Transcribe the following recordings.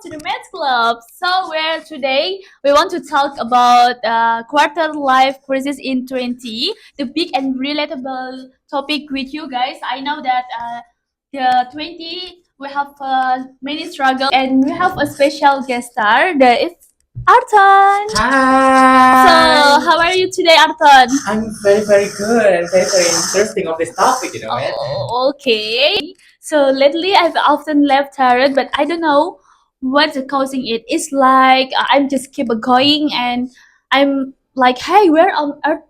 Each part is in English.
to the Math Club. So, where today we want to talk about quarter life crisis in 20, the big and relatable topic with you guys. I know that the 20 we have many struggles and we have a special guest star that is Arton. So, Hi. how are you today, Arton? I'm very, very good and very, very interesting of this topic, man. Oh, okay. So lately I've often left tired, but I don't know what's causing it. It's like I'm just keep going and I'm like, hey, where on earth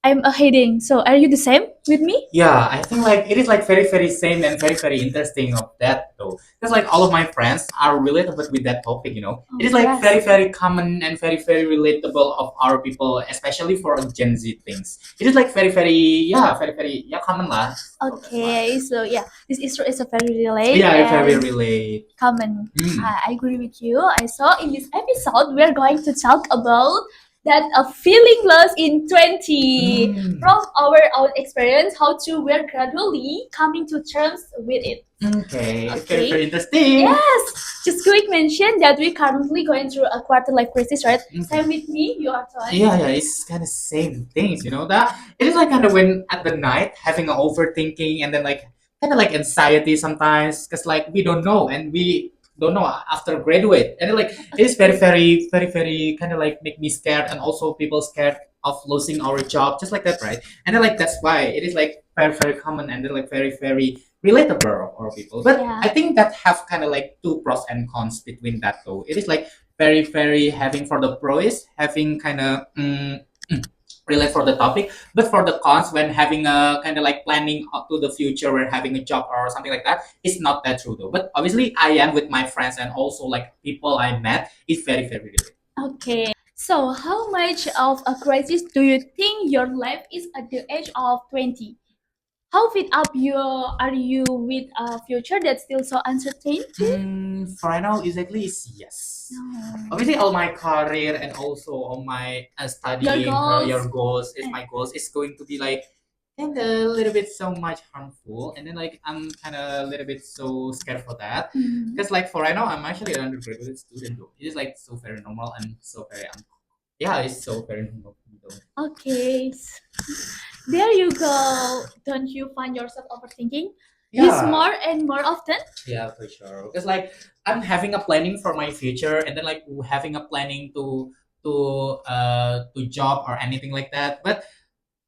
I'm heading? So are you the same with me? Yeah, I think like it is like very, very same and very, very interesting of that though. Because like all of my friends are relatable with that topic. Oh, It is like yes. very, very common and very, very relatable of our people, especially for Gen Z things. It is like very, very, very, common lah. Okay, so yeah, this issue is a very relate Yeah, very and relate. common. Mm. I agree with you. I saw in this episode we're going to talk about that feeling lost in 20 Mm. from our own experience, how to we're gradually coming to terms with it. Okay, it's very, Okay. very interesting. Yes, just quick mention that we currently going through a quarter life crisis, right? Okay. Same with me, you are Toy. Yeah, it's kind of same things. That it is like kind of when at the night having an overthinking and then like kind of like anxiety sometimes because like we don't know and we don't know after graduate and then like it is very very very very kind of like make me scared and also people scared of losing our job just like that, right? And then like that's why it is like very very common and then like very very relatable for people. But Yeah. I think that have kind of like two pros and cons between that though. It is like very very having for the pros having kind of relate for the topic, but for the cons when having a kind of like planning up to the future or having a job or something like that, it's not that true though. But obviously I am with my friends and also like people I met is very very related. Okay. So, how much of a crisis do you think your life is at the age of 20? How fit up are you with a future that's still so uncertain? For right now exactly is yes. No. Obviously all my career and also all my studying career goals is my goals is going to be like kind of a little bit so much harmful and then like I'm kind of a little bit so scared for that because like for right now I'm actually an undergraduate student though. It is like so very normal and so very yeah, it's so very normal though. Okay. There you go. Don't you find yourself overthinking this Yeah. more and more often? Yeah, for sure. Because like I'm having a planning for my future, and then like having a planning to job or anything like that. But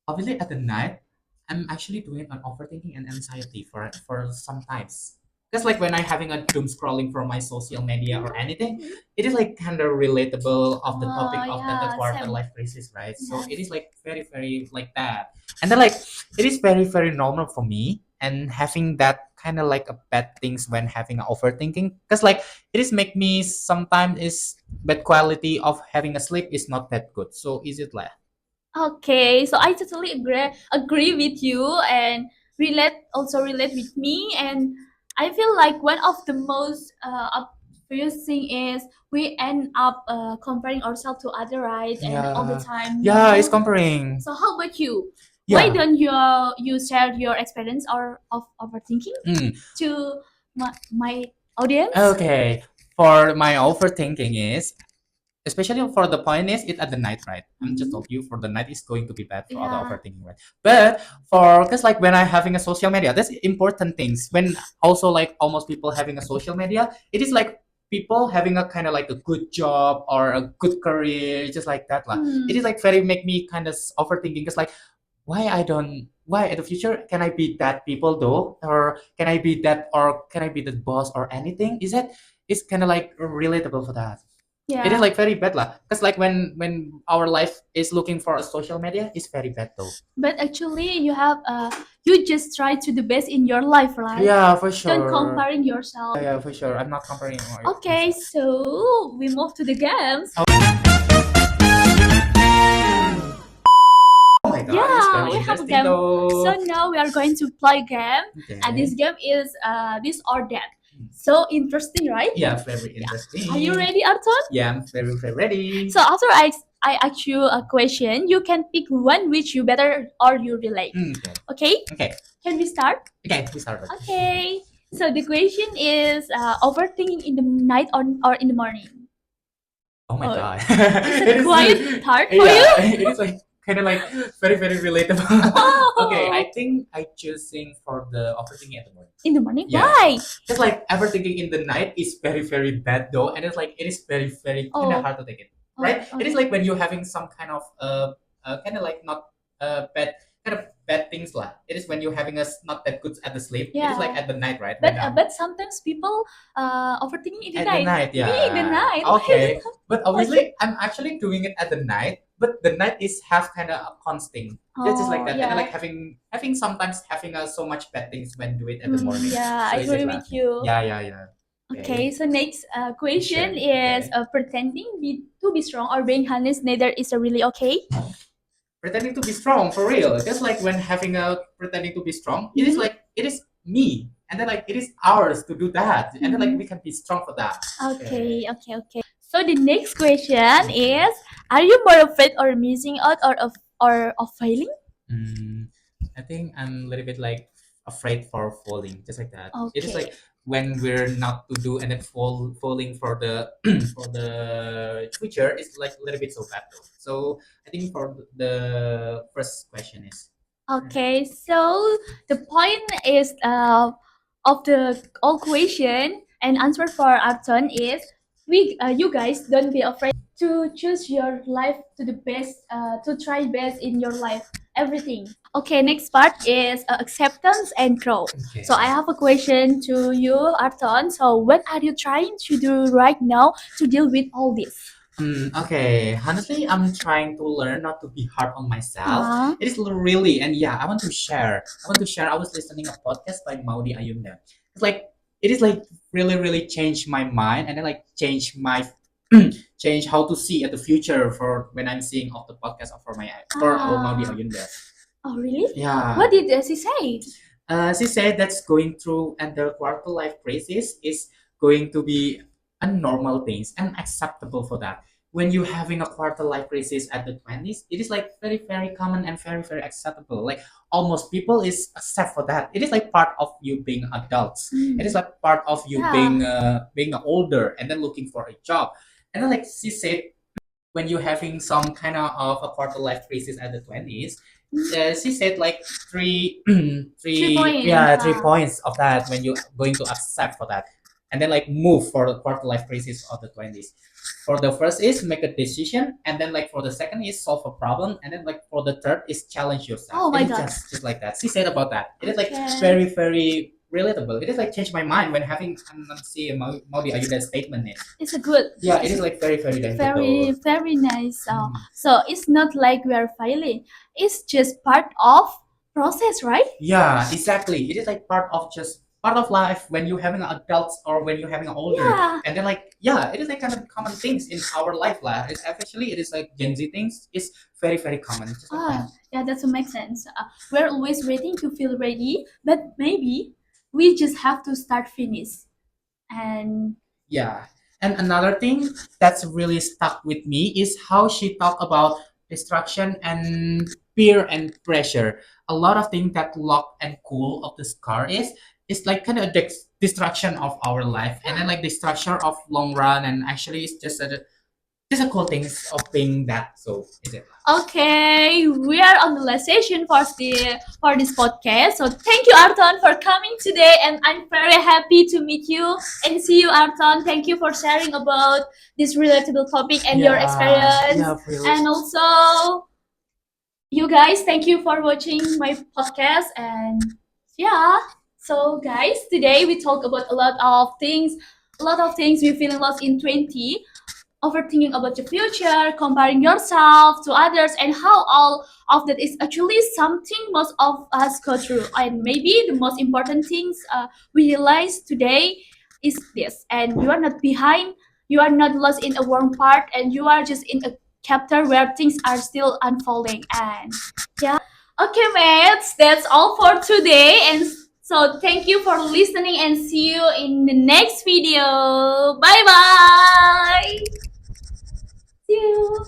obviously at the night, I'm actually doing an overthinking and anxiety for sometimes. Because like when I'm having a doom scrolling from my social media or anything, it is like kind of relatable of the topic of that the quarter Same. life crisis, right? So it Yes. is like very very like that, and then like it is very very normal for me and having that kind of like a bad things when having a overthinking because like it is make me sometimes is bad quality of having a sleep is not that good. So is it like Okay, so I totally agree with you and relate with me, and I feel like one of the most obvious thing is we end up comparing ourselves to other, right? And all the time. yeah, it's comparing. So how about you? Why Yeah. don't you share your experience or of overthinking Mm. to my audience? Okay. For my overthinking is especially for the point is it at the night, right? I'm just told you for the night is going to be bad for all the Yeah. overthinking, right? But for because like when I having a social media, that's important things. When also like almost people having a social media, it is like people having a kind of like a good job or a good career, just like that lah. It is like very make me kind of overthinking because like why in the future can I be that people though or can I be that or can I be the boss or anything? Is that it's kind of like relatable for that. It is Yeah. like very bad lah because like when our life is looking for a social media it's very bad though. But actually, you just try to the best in your life, right? Yeah, for Don't sure. comparing yourself. Yeah, for sure. I'm not comparing Okay, so we move to the games. Oh my god, it's Yeah, very we have a interesting game. though. So now we are going to play game. Okay. And this game is this or that. So interesting, right? Yeah, very interesting. Are you ready, Arthur? Yeah, I'm very very ready. So after I ask you a question, you can pick one which you better or you relate. Okay. Okay? Okay. Can we start? Okay, we start. Okay. So the question is overthinking in the night or in the morning. Oh my Oh, god. is It it is quite hard for you? yeah, it is like kind of like very very relatable. Okay, Oh, I think I choosing for the overthinking at the morning. in the morning? Yeah, Why? just like overthinking in the night is very very bad though, and it's like it is very very kind of Oh, hard to take it, oh, right? It is okay. like when you're having some kind of kind of like not bad kind of bad things lah. It is when you're having a not that good at the sleep. It is like Yeah. at the night, right? When But sometimes people overthinking in the at the night. night, Me in the yeah. night. Why is it? Okay. But Why is it? obviously, I'm actually doing it at the night. But the night is have kind of a constant, just like Oh, that, and then yeah. like having sometimes having so much bad things when do it at the morning. Yeah, I So is it agree like with you. yeah yeah yeah. Okay, Okay. so next question Question. is Okay. pretending to be strong or being honest. Neither is really okay. Pretending to be strong for real. Just like when having a pretending to be strong, it is Mhm. like it is me, and then like it is ours to do that, and then like Mhm. we can be strong for that. Okay, okay, okay. So the next question is: are you more afraid or missing out or of failing? Mm, I think I'm a little bit like afraid for falling, just like that. It is Okay. like when we're not to do and then falling for the for the future is like a little bit so bad though. So I think for the first question is Okay, so the point is of the all question and answer for Arton is you guys don't be afraid to choose your life to the best to try best in your life everything. Okay, next part is acceptance and growth. okay. So I have a question to you, Arton. So what are you trying to do right now to deal with all this? Okay, honestly, I'm trying to learn not to be hard on myself. Uh, It is really, and yeah, I want to share. I want to share. I was listening a podcast by Maudi Ayunda. It's like it is like really, really changed my mind, and then like change my change how to see at the future for when I'm seeing of the podcast of for my for our Maudi ah, Ayunda. oh really? Yeah, What did she say? she said that's going through and the quarter life crisis is going to be a normal things and acceptable for that. When you having a quarter life crisis at the 20s, it is like very, very common and very, very acceptable. Like almost people is accept for that. It is like part of you being adults. It is like part of you Yeah. being older and then looking for a job. And then like she said, when you're having some kind of a quarter life crisis at the 20s, she said like three Three three points. yeah 3 points of that when you're going to accept for that and then like move for the quarter life crisis of the 20s. For the first is make a decision, and then like for the second is solve a problem, and then like for the third is challenge yourself. Oh It my is god. just like that she said about that. It is like Okay. very very relatable. It is like changed my mind when having see a Maudi Ayuda statement is. It's a good. Yeah, it It's is like very very damn good very though. very nice. Mm. So it's not like we are failing. It's just part of process, right? Yeah, exactly. It is like part of just part of life when you're having adults or when you're having an older. Yeah. And then like yeah, it is like kind of common things in our life lah. It's especially it is like Gen Z things is very very common. Just like that. Yeah, that makes sense. We're always waiting to feel ready, but maybe we just have to start finish. And Yeah. And another thing that's really stuck with me is how she talked about distraction and peer and pressure. A lot of things that lock and cool of the scar is like kind of distraction of our life and then like distraction of long run and actually it's just a cool things of being that so is it okay, we are on the last session for this podcast. So thank you, Arton, for coming today, and I'm very happy to meet you and see you, Arton. Thank you for sharing about this relatable topic and your experience, yeah really. and also you guys. Thank you for watching my podcast, and yeah. So guys, today we talk about a lot of things we feeling lost in 20, overthinking about the future, comparing yourself to others, and how all of that is actually something most of us go through. And maybe the most important things we realize today is this: and you are not behind, you are not lost in a warm part, and you are just in a chapter where things are still unfolding. And yeah, okay, mates, that's all for today. And so thank you for listening, and see you in the next video. Bye bye. See you.